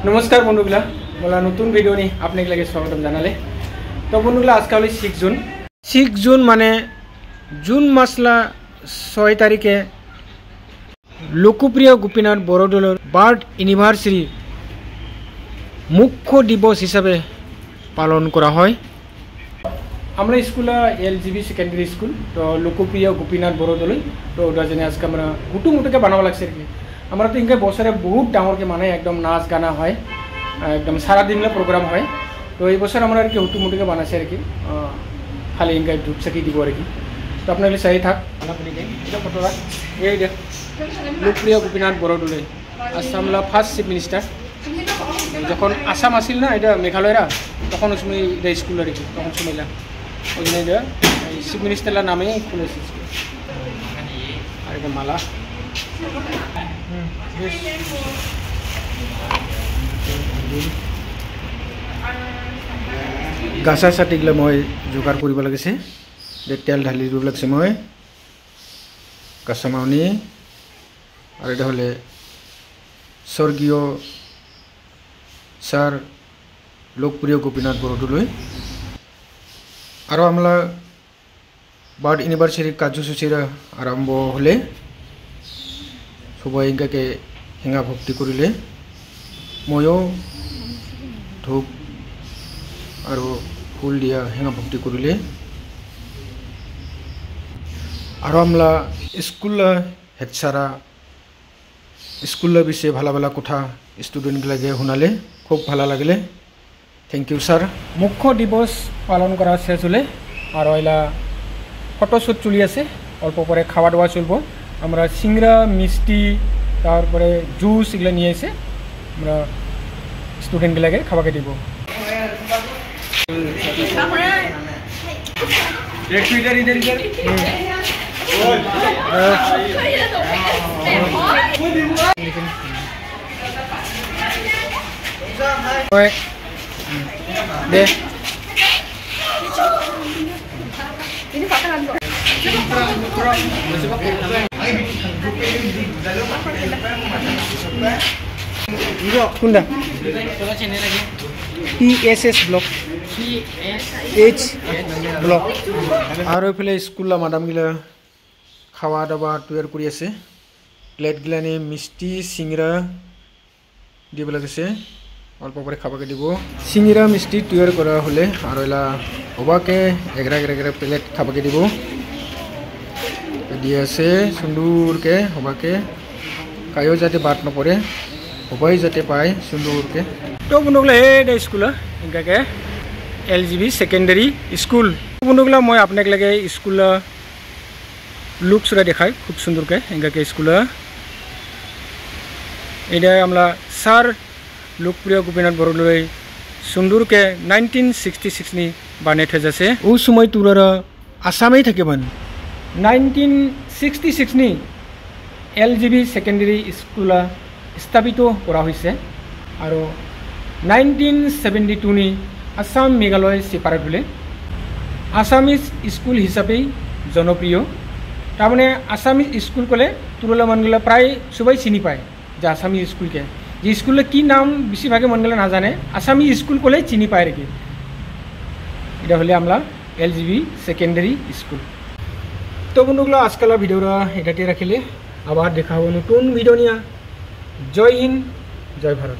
नमस्कार बंधुगला मला नतून भिडिओ नी आपने लगे स्वागतम जानाले। तो बंधुगला आज का 6 जून माने जून मासला 6 तारिखे लोकप्रिय गोपीनाथ बरदলৈৰ बार्ड एनिभार्सारी मुख्य दिवस हिसाबे पालन करा হয়। আমরা স্কুল এলজিবি সেকেন্ডারি স্কুল তো লোকপ্রিয় গোপীনাথ বরদলৈ তো ওটাজনে আজকে আমরা হুটুমুটুকে বানাবো লাগছে কি আমরা তো ইনকে বছরে বহুত ডাঙরকে মানে একদম নাচ গানা হয় একদম সারা দিনলে প্রোগ্রাম হয়। তো এই বছর আমরা আর কি হুটুমুটুকে বানাইছে আর কি খালি ইনকে ধূপ চাকি দিব আর কি। তো আপনারা চাই থাক এটা ফটোরা এই দেখ লোকপ্রিয় গোপীনাথ বরদলৈ আসামলা ফার্স্ট চিফ মিনিস্টার যখন আসাম আসিল না এটা মেঘালয়রা তখন ওই সময় এটা স্কুল আর কি তখন সময়লা ওই জন্য এটা চিফ মিনিস্টারের নামে খুলেছে আর এটা মালা গাছা চাটিগলা মই যোগাৰ কৰিব লাগিছে তেল ঢালি দিব লাগিছে মই গাছা মাউনি আর এটা হলে স্বর্গীয় স্যার লোকপ্রিয় গোপীনাথ বরদলৈ আর আমরা বার্ড এনিভার্সারি কার্যসূচীর আরম্ভ হলে সবাই ইনকাকে হেঙা ভক্তি করিলে ময়ও ধূপ আর ফুল দিয়া হেঙা ভক্তি করিলে আর আমরা স্কুল হেড সারা স্কুলের বিষয়ে ভালো ভালো কথা স্টুডেন্টগুলোকে শুনালে খুব ভালো লাগলে। Thank you sir. মুখ্য দিবস পালন করা শেষ হলে আর এলা ফটোশ্যুট চলি আছে অল্প পরে খাওয়া দাওয়া চলব। আমরা সিংড়া মিষ্টি তারপরে জুস এগুলো নিয়ে এসে আমরা স্টুডেন্টগুলোকে খাওয়াকে দিব। दे ini pakai lagi kok kunda coba channel lagi PSS blog PSH blog আর ওইফালে স্কুল মাদাম গিলা খাওয়া দাওয়া তৈয়ার কৰি আছে প্লেট গিলানি মিষ্টি সিংড়া দিব লাগিছে অল্প করে খাবাকে দিব। সিংড়া মিষ্টি তৈয়ার করা হলে আর এলা হবাকে এগরা এগরা প্লেট খাবাকে দিব দিয়ে আছে সুন্দরকে হবাকে কায়ো যাতে বাদ নপরে হবাই যাতে পায় সুন্দরকে। তো বন্ধুগুলা এই স্কুল ইনকাকে এলজিবি সেকেন্ডারি স্কুল বন্ধুগুলা মই আপনাকে লাগে স্কুল লুকসরা দেখাই খুব সুন্দরকে ইনকাকে স্কুল এটা আমরা স্যার लोकप्रिय गोपीनाथ बरदলৈ सुंदरके 1966 नि बानाय थजासे उ समय तुरार आसामै थाकेमोन 1966 नि एलजीबी सेकेंडरी स्कूल स्थापित करा होइसे आरो 1972 नि आसाम मेघालय सेपारेट हले आसामिज स्कूल हिसाबै जनप्रिय तारमाने आसामिज स्कूल कले तुरला मानगला प्राय सबाई चिनि पाय जे आसामिज स्कूल के যে স্কুলে কি নাম বেশিরভাগে মন গেলে না জানে আসামি স্কুল কলে চিনি পায় রেখে এটা হলে আমরা এলজিবি সেকেন্ডারি স্কুল। তো বন্ধুগুলো আজকালের ভিডিওটা এটাতে রাখিলে আবার দেখা হবো নতুন ভিডিও নিয়ে। জয় হিন্দ জয় ভারত।